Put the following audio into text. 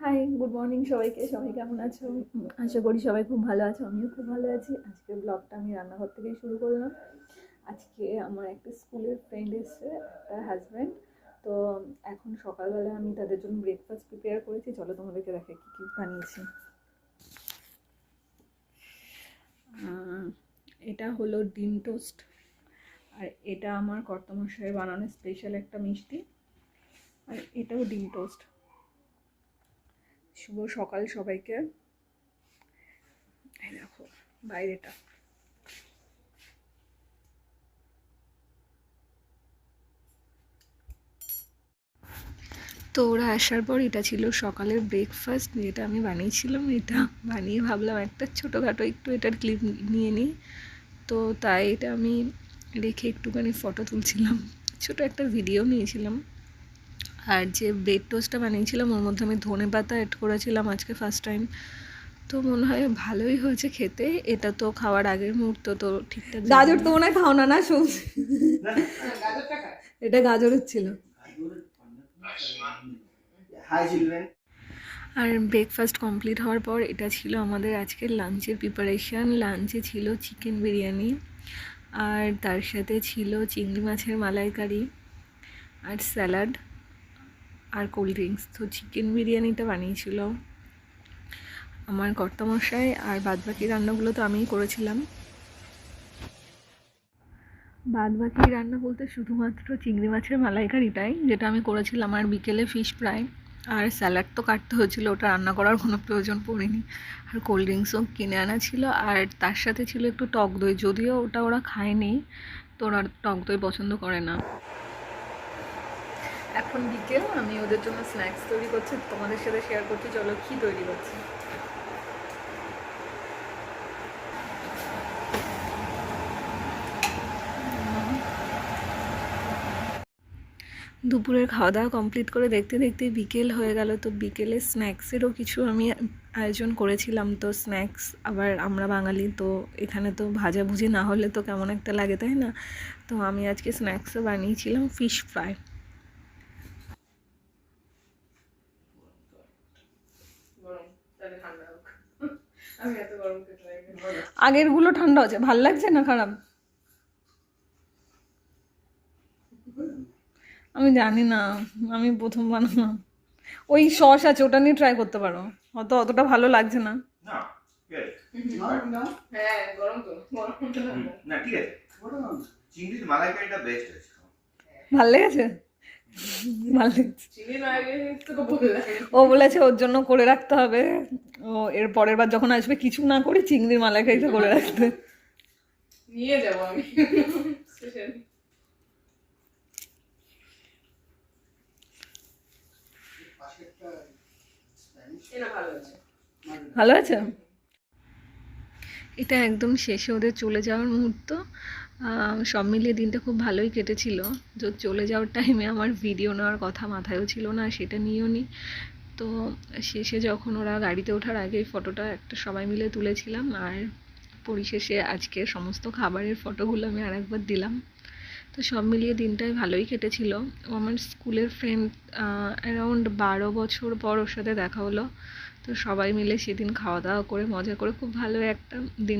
High, good morning সবাইকে। সবাই কেমন আছো? আশা করি সবাই খুব ভালো আছো। আমিও খুব ভালো আছি। আজকে ব্লগটা আমি রান্নাঘর থেকেই শুরু করলাম। আজকে আমার একটা স্কুলের ফ্রেন্ড এসছে, তার হাজব্যান্ড। তো এখন সকালবেলা আমি তাদের জন্য ব্রেকফাস্ট প্রিপেয়ার করেছি। চলো তোমাদেরকে দেখে কী কী বানিয়েছি। এটা হলো ডিম টোস্ট, আর এটা আমার কর্তামশাইয়ের বানানো স্পেশাল একটা মিষ্টি, আর এটাও ডিম টোস্ট। শুভ সকাল সবাইকে। এই দেখো বাইরেটা। তো ওরা আসার পর এটা ছিল সকালের ব্রেকফাস্ট, যেটা আমি বানিয়েছিলাম। এটা বানিয়ে ভাবলাম একটা ছোটোখাটো একটু এটার ক্লিপ নিয়ে নিই। তো তাই এটা আমি রেখে একটুখানি ফটো তুলছিলাম, ছোটো একটা ভিডিও নিয়েছিলাম। আর যে ব্রেড টোস্টটা বানিয়েছিলাম ওর মধ্যে আমি ধনে পাতা অ্যাড করেছিলাম আজকে ফার্স্ট টাইম। তো মনে হয় ভালোই হয়েছে খেতে। এটা তো খাওয়ার আগের মুহূর্ত, তো ঠিকঠাক। গাজর তো মনে হয় খাও না, না সবজি? এটা গাজরের ছিল। আর ব্রেকফাস্ট কমপ্লিট হওয়ার পর এটা ছিল আমাদের আজকের লাঞ্চের প্রিপারেশান। লাঞ্চে ছিল চিকেন বিরিয়ানি, আর তার সাথে ছিল চিংড়ি মাছের মালাইকারি, আর স্যালাড, আর কোল্ড ড্রিঙ্কস। তো চিকেন বিরিয়ানিটা বানিয়েছিল আমার কর্তামশাই, আর বাদবাকি রান্নাগুলো তো আমিই করেছিলাম। বাদবাকি রান্না বলতে শুধুমাত্র চিংড়ি মাছের মালাইকারিটাই, যেটা আমি করেছিলাম, আর বিকেলে ফিশ ফ্রাই, আর স্যালাড তো কাটতে হয়েছিল, ওটা রান্না করার কোনো প্রয়োজন পড়েনি। আর কোল্ড ড্রিঙ্কসও কিনে আনা ছিল, আর তার সাথে ছিল একটু টক দই, যদিও ওটা ওরা খায়নি, তো ওরা টক দই পছন্দ করে না। এখন বিকেল, আমি ওদের জন্য স্ন্যাক্স তৈরি করছি, তোমাদের সাথে শেয়ার করছি। চলো কী তৈরি করছি। দুপুরের খাওয়া দাওয়া কমপ্লিট করে দেখতে দেখতে বিকেল হয়ে গেল। তো বিকেলে স্ন্যাক্সেরও কিছু আমি আয়োজন করেছিলাম। তো স্ন্যাক্স, আবার আমরা বাঙালি, তো এখানে তো ভাজাভুজি না হলে তো কেমন একটা লাগে, তাই না? তো আমি আজকে স্ন্যাক্সও বানিয়েছিলাম ফিশ ফ্রাই। আগেরগুলো ঠান্ডা হচ্ছে, ভাল লাগছে না খারাপ? আমি জানি না, আমি প্রথম বানানো। ওই সস আছে, ওটা নিয়ে ট্রাই করতে পারো। অতটা ভালো লাগছে না। ভাল লেগেছে? ভাল লেগেছে। ও বলেছে ওর জন্য করে রাখতে হবে। ও এর পরের বার যখন আসবে কিছু না করে চিংড়ির মালাইকারিটা করে রাখতে নিয়ে যাবো আমি। ভালো আছে। এটা একদম শেষে ওদের চলে যাওয়ার মুহূর্ত। সব মিলিয়ে দিনটা খুব ভালোই কেটেছিল। তো চলে যাওয়ার টাইমে আমার ভিডিও নেওয়ার কথা মাথায়ও ছিল না, সেটা নিয়েও নি। তো শেষে যখন ওরা গাড়িতে ওঠার আগে ফটোটা একটা সবাই মিলে তুলেছিলাম, আর পরিশেষে আজকে সমস্ত খাবারের ফটোগুলো আমি আরেকবার দিলাম। তো সব মিলিয়ে দিনটাই ভালোই কেটেছিল। ও আমার স্কুলের ফ্রেন্ড, অ্যারাউন্ড 12 বছর পর ওর সাথে দেখা হলো। তো সবাই মিলে সেদিন খাওয়া দাওয়া করে মজা করে খুব ভালো একটা দিন